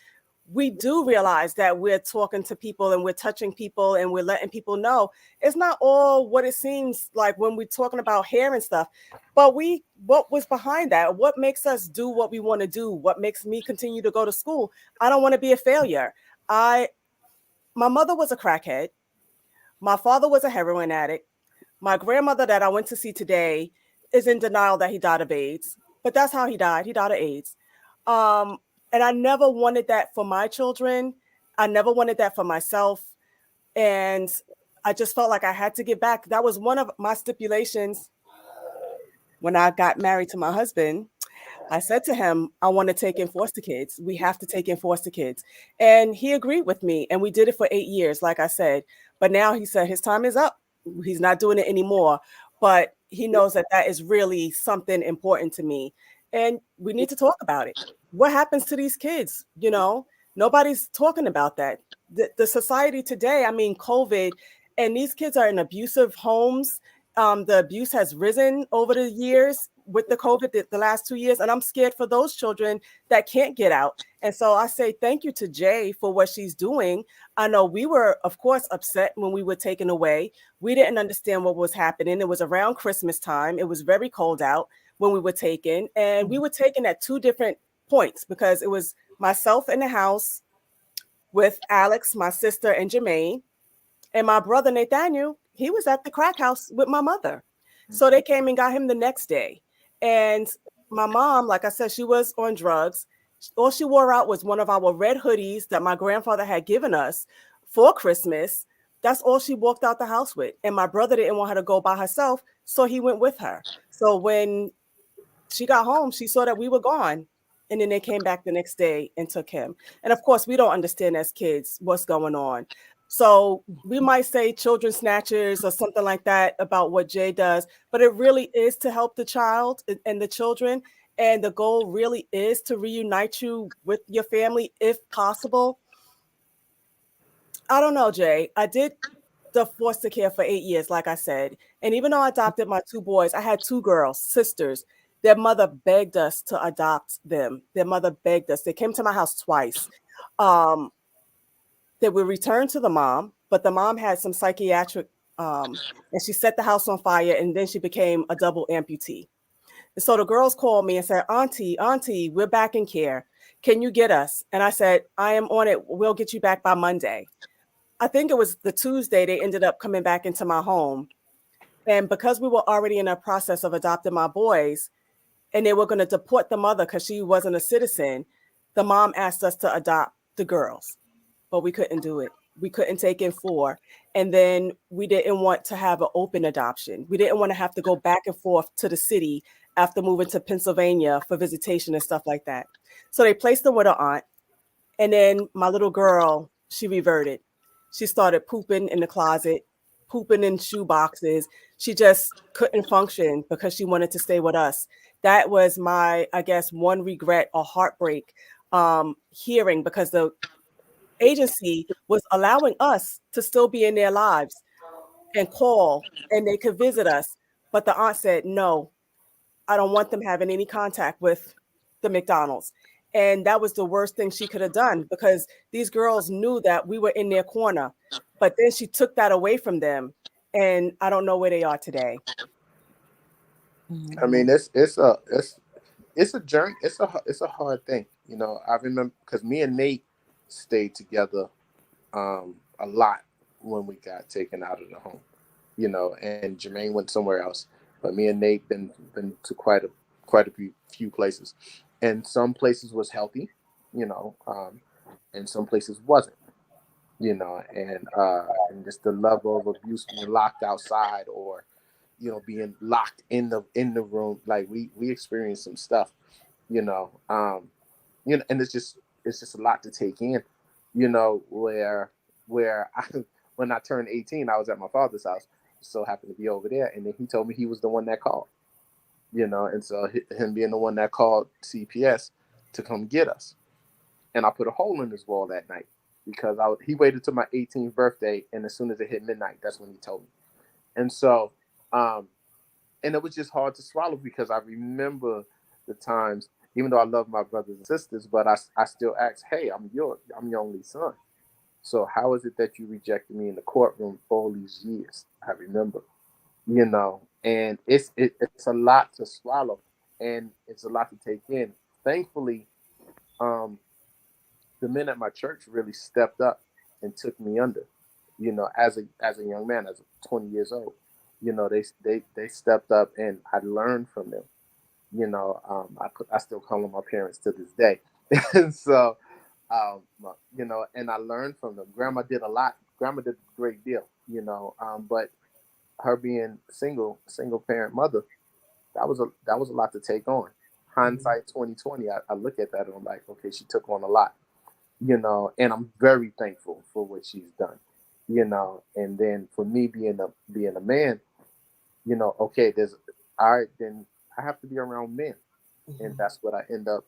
we do realize that we're talking to people and we're touching people and we're letting people know it's not all what it seems like when we're talking about hair and stuff. But what was behind that? What makes us do what we want to do? What makes me continue to go to school? I don't want to be a failure. My mother was a crackhead. My father was a heroin addict. My grandmother that I went to see today is in denial that he died of AIDS, but that's how he died. He died of AIDS. And I never wanted that for my children. I never wanted that for myself. And I just felt like I had to give back. That was one of my stipulations when I got married to my husband. I said to him, I want to take in foster kids. We have to take in foster kids. And he agreed with me. And we did it for 8 years, like I said. But now he said his time is up. He's not doing it anymore. But he knows that that is really something important to me. And we need to talk about it. What happens to these kids? Nobody's talking about that. The society today, COVID, and these kids are in abusive homes. The abuse has risen over the years with the COVID, the last 2 years. And I'm scared for those children that can't get out. And so I say thank you to Jay for what she's doing. I know we were, of course, upset when we were taken away. We didn't understand what was happening. It was around Christmas time. It was very cold out when we were taken. And we were taken at two different points, because it was myself in the house with Alex, my sister, and Jermaine. And my brother, Nathaniel, he was at the crack house with my mother. So they came and got him the next day. And my mom, like I said, she was on drugs. All she wore out was one of our red hoodies that my grandfather had given us for Christmas. That's all she walked out the house with. And my brother didn't want her to go by herself, so he went with her. So when she got home, she saw that we were gone. And then they came back the next day and took him. And of course, we don't understand as kids what's going on. So we might say children snatchers or something like that about what Jay does, but it really is to help the child and the children. And the goal really is to reunite you with your family if possible. I don't know, Jay. I did the foster care for 8 years, like I said. And even though I adopted my two boys, I had two girls, sisters. Their mother begged us to adopt them. Their mother begged us. They came to my house twice. Um, they were returned to the mom, but the mom had some psychiatric, and she set the house on fire, and then she became a double amputee. And so the girls called me and said, Auntie, we're back in care. Can you get us? And I said, I am on it. We'll get you back by Monday. I think it was the Tuesday they ended up coming back into my home. And because we were already in a process of adopting my boys and they were going to deport the mother because she wasn't a citizen, the mom asked us to adopt the girls, but we couldn't do it. We couldn't take in four. And then we didn't want to have an open adoption. We didn't want to have to go back and forth to the city after moving to Pennsylvania for visitation and stuff like that. So they placed them with her aunt. And then my little girl, she reverted. She started pooping in the closet, pooping in shoe boxes. She just couldn't function because she wanted to stay with us. That was my, I guess, one regret or heartbreak hearing, because the agency was allowing us to still be in their lives and call and they could visit us. But the aunt said, no, I don't want them having any contact with the McDonald's. And that was the worst thing she could have done, because these girls knew that we were in their corner. But then she took that away from them. And I don't know where they are today. I mean, it's a journey. It's a hard thing. You know, I remember because me and Nate stayed together a lot when we got taken out of the home. You know, and Jermaine went somewhere else. But me and Nate been to quite a few places. And some places was healthy, you know, and some places wasn't, you know, and just the level of abuse, being locked outside or, you know, being locked in the room. Like we experienced some stuff, you know, and it's just a lot to take in, you know, where when I turned 18, I was at my father's house, so happened to be over there, and then he told me he was the one that called. You know, and so him being the one that called CPS to come get us. And I put a hole in his wall that night because he waited till my 18th birthday. And as soon as it hit midnight, that's when he told me. And so, and it was just hard to swallow because I remember the times, even though I love my brothers and sisters, but I still ask, hey, I'm your only son. So how is it that you rejected me in the courtroom for all these years? I remember. You know, and it's a lot to swallow, and it's a lot to take in. Thankfully, the men at my church really stepped up and took me under. You know, as a young man, as 20 years old, you know, they stepped up, and I learned from them. You know, I still call them my parents to this day, and so, you know, and I learned from them. Grandma did a lot. Grandma did a great deal. You know, but her being single parent mother, that was a lot to take on. Hindsight 2020, I look at that and I'm like, okay, she took on a lot, you know, and I'm very thankful for what she's done, you know. And then for me being a man, you know, okay, then I have to be around men, and that's what I end up,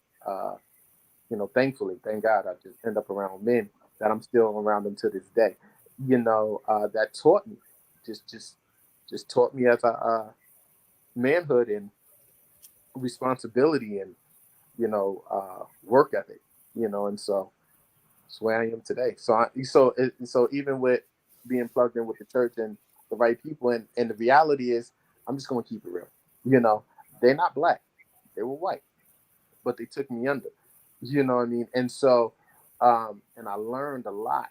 you know, thankfully, thank God, I just end up around men that I'm still around them to this day, you know. That taught me just taught me as a manhood and responsibility and, you know, work ethic, you know, and so that's where I am today. So even with being plugged in with the church and the right people, and the reality is, I'm just going to keep it real. You know, they're not black, they were white, but they took me under, you know what I mean? And so, and I learned a lot,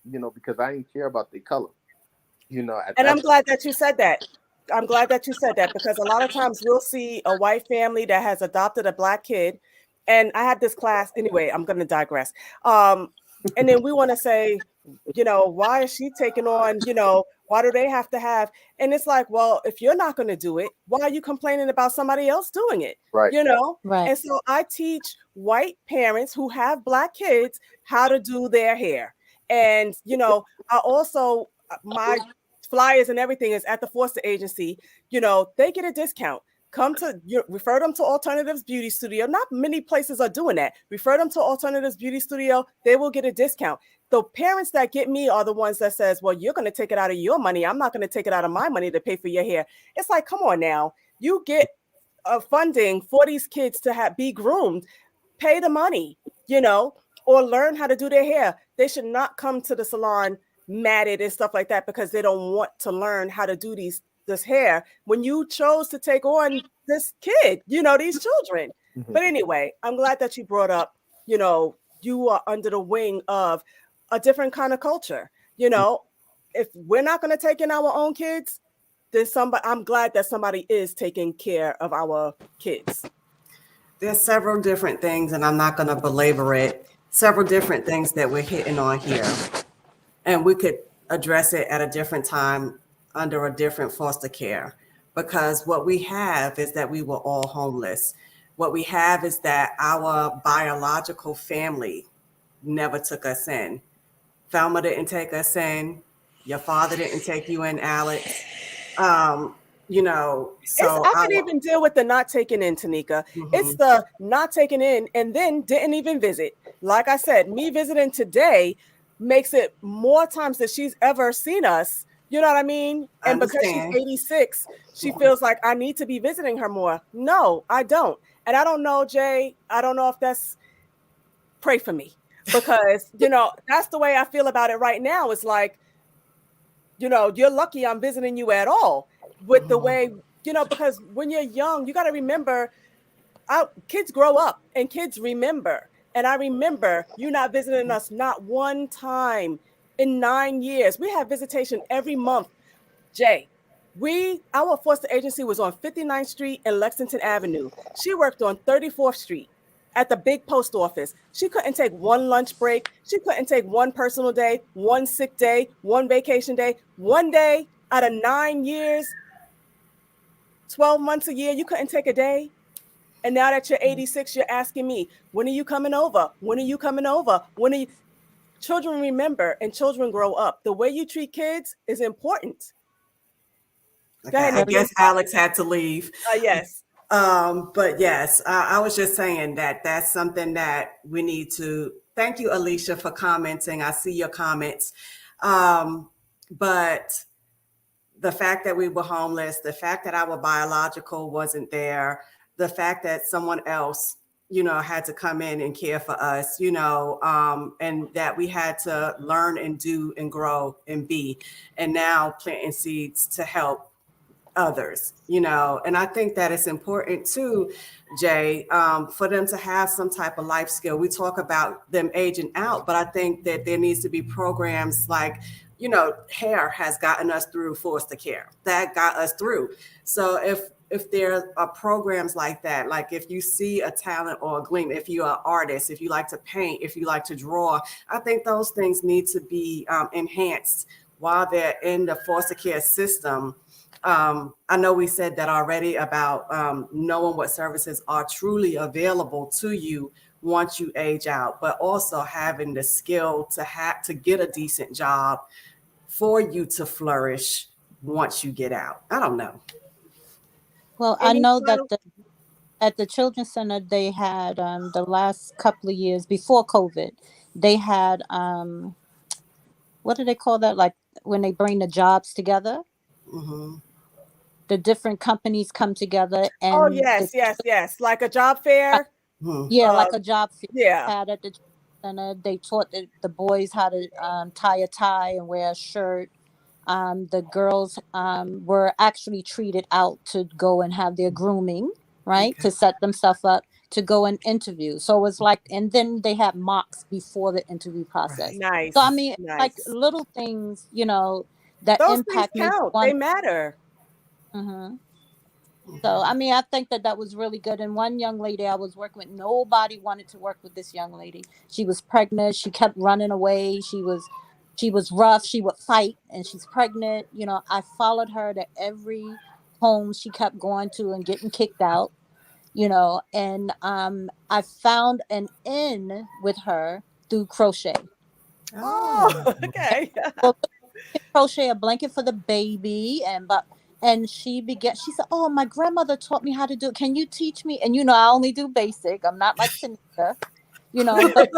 you know, because I didn't care about the color. You know, And I'm glad that you said that. I'm glad that you said that, because a lot of times we'll see a white family that has adopted a black kid. And I had this class anyway, I'm going to digress. And then we want to say, why is she taking on, why do they have to have? And it's like, well, if you're not going to do it, why are you complaining about somebody else doing it? Right. Right. And so I teach white parents who have black kids how to do their hair. And, I also, my flyers and everything is at the foster agency. They get a discount. Refer them to Alternatives Beauty Studio. Not many places are doing that. Refer them to Alternatives Beauty Studio. They will get a discount. The parents that get me are the ones that says, well, you're going to take it out of your money. I'm not going to take it out of my money to pay for your hair. It's like, come on now. You get funding for these kids to be groomed. Pay the money, or learn how to do their hair. They should not come to the salon matted and stuff like that because they don't want to learn how to do this hair when you chose to take on this kid, these children. Mm-hmm. But anyway, I'm glad that you brought up, you are under the wing of a different kind of culture. If we're not going to take in our own kids, then I'm glad that somebody is taking care of our kids. There's several different things, and I'm not going to belabor it, several different things that we're hitting on here. And we could address it at a different time under a different foster care, because what we have is that we were all homeless. What we have is that our biological family never took us in. Thelma didn't take us in. Your father didn't take you in, Alex. So I could even deal with the not taking in, Tanika. Mm-hmm. It's the not taking in and then didn't even visit. Like I said, me visiting today makes it more times that she's ever seen us. You know what I mean? And because she's 86, she feels like I need to be visiting her more. No, I don't. And I don't know, Jay, I don't know if pray for me, because, that's the way I feel about it right now. It's like, you're lucky I'm visiting you at all with the way, because when you're young, you got to remember, kids grow up and kids remember. And I remember you not visiting us not one time in 9 years. We have visitation every month. Jay, our foster agency was on 59th Street and Lexington Avenue. She worked on 34th Street at the big post office. She couldn't take one lunch break. She couldn't take one personal day, one sick day, one vacation day. One day out of 9 years, 12 months a year, you couldn't take a day. And now that you're 86, you're asking me, when are you coming over? When are you coming over? Children remember and children grow up. The way you treat kids is important. Okay, I guess Alex had to leave. Yes. But yes, I was just saying that's something that we need to. Thank you, Alicia, for commenting. I see your comments. But the fact that we were homeless, the fact that our biological wasn't there, the fact that someone else, had to come in and care for us, and that we had to learn and do and grow and be, and now planting seeds to help others, and I think that it's important too, Jay, for them to have some type of life skill. We talk about them aging out, but I think that there needs to be programs like, hair has gotten us through foster care. That got us through. So if there are programs like that, like if you see a talent or a gleam, if you're an artist, if you like to paint, if you like to draw, I think those things need to be enhanced while they're in the foster care system. I know we said that already about knowing what services are truly available to you once you age out, but also having the skill to get a decent job for you to flourish once you get out. I don't know. Well, I know that at the Children's Center, they had the last couple of years before COVID, they had, what do they call that? Like when they bring the jobs together? Mm-hmm. The different companies come together and yes, like a job fair. Like a job fair. Yeah, had at the center. They taught the boys how to tie a tie and wear a shirt. The girls were actually treated out to go and have their grooming, right, to set themselves up to go and interview. So it was like, and then they had mocks before the interview process. Nice. So I mean, like little things, that those impact things count. They matter. Mm-hmm. So, I mean, I think that that was really good. And one young lady I was working with, nobody wanted to work with this young lady. She was pregnant. She kept running away. She was rough. She would fight, and she's pregnant. You know, I followed her to every home she kept going to and getting kicked out. You know, and I found an in with her through crochet. Oh, okay. Well, crochet a blanket for the baby, and she began, she said, oh, my grandmother taught me how to do it, can you teach me? And you know, I only do basic, I'm not like Tanika, you know, but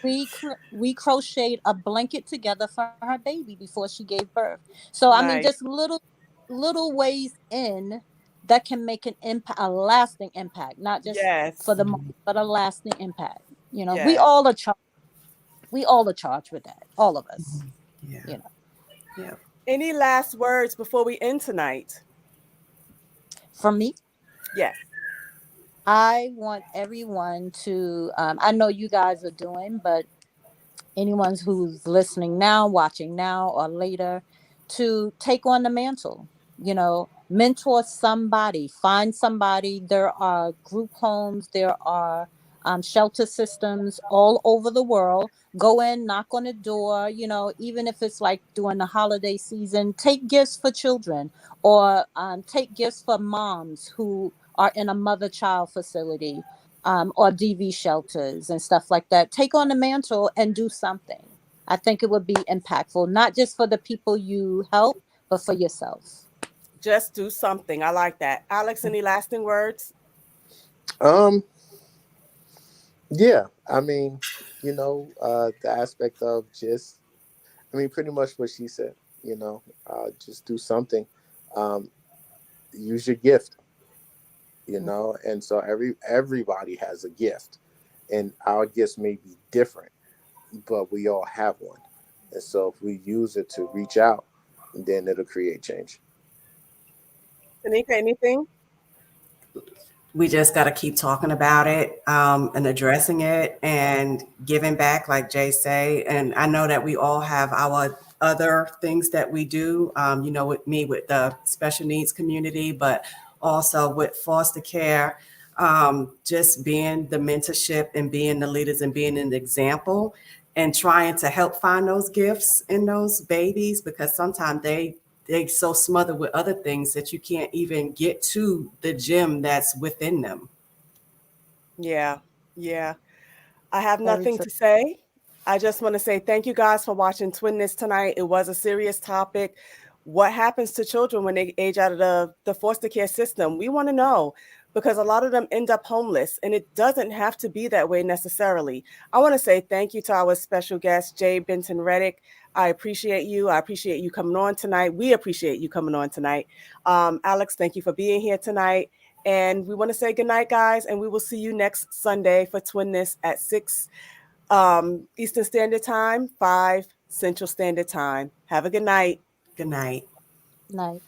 we crocheted a blanket together for her baby before she gave birth. So I mean, Nice. just little ways in that can make an impact, a lasting impact, not just for Yes. the moment, but a lasting impact. You know, Yes. we all are charged with that, all of us. Yeah. You know, Yeah. Any last words before we end tonight? for me, Yes. I want everyone to, I know you guys are doing, but anyone who's listening now, watching now, or later, to take on the mantle. You know, mentor somebody, find somebody. There are group homes, there are shelter systems all over the world. Go in, knock on the door. You know, even if it's like during the holiday season, take gifts for children, or take gifts for moms who are in a mother-child facility, or DV shelters and stuff like that. Take on the mantle and do something. I think it would be impactful, not just for the people you help, but for yourself. Just do something. I like that. Alex, any lasting words? Um, yeah, I mean, the aspect of just, I mean, pretty much what she said, just do something. Um, use your gift, and so everybody has a gift, and our gifts may be different, but we all have one. And so if we use it to reach out, then it'll create change. Tanika, anything? We just got to keep talking about it, and addressing it and giving back, like Jay say. And I know that we all have our other things that we do, with me, with the special needs community, but also with foster care, just being the mentorship and being the leaders and being an example and trying to help find those gifts in those babies, because sometimes they so smothered with other things that you can't even get to the gem that's within them. Yeah. Yeah. I have Very nothing true. to say. I just want to say thank you guys for watching Twinness tonight. It was a serious topic. What happens to children when they age out of the foster care system? We want to know, because a lot of them end up homeless, and it doesn't have to be that way necessarily. I want to say thank you to our special guest, Jay Benton-Reddick. I appreciate you. I appreciate you coming on tonight. We appreciate you coming on tonight. Alex, thank you for being here tonight. And we want to say good night, guys, and we will see you next Sunday for Twinness at 6 Eastern Standard Time, 5 Central Standard Time. Have a good night. Good night. Night.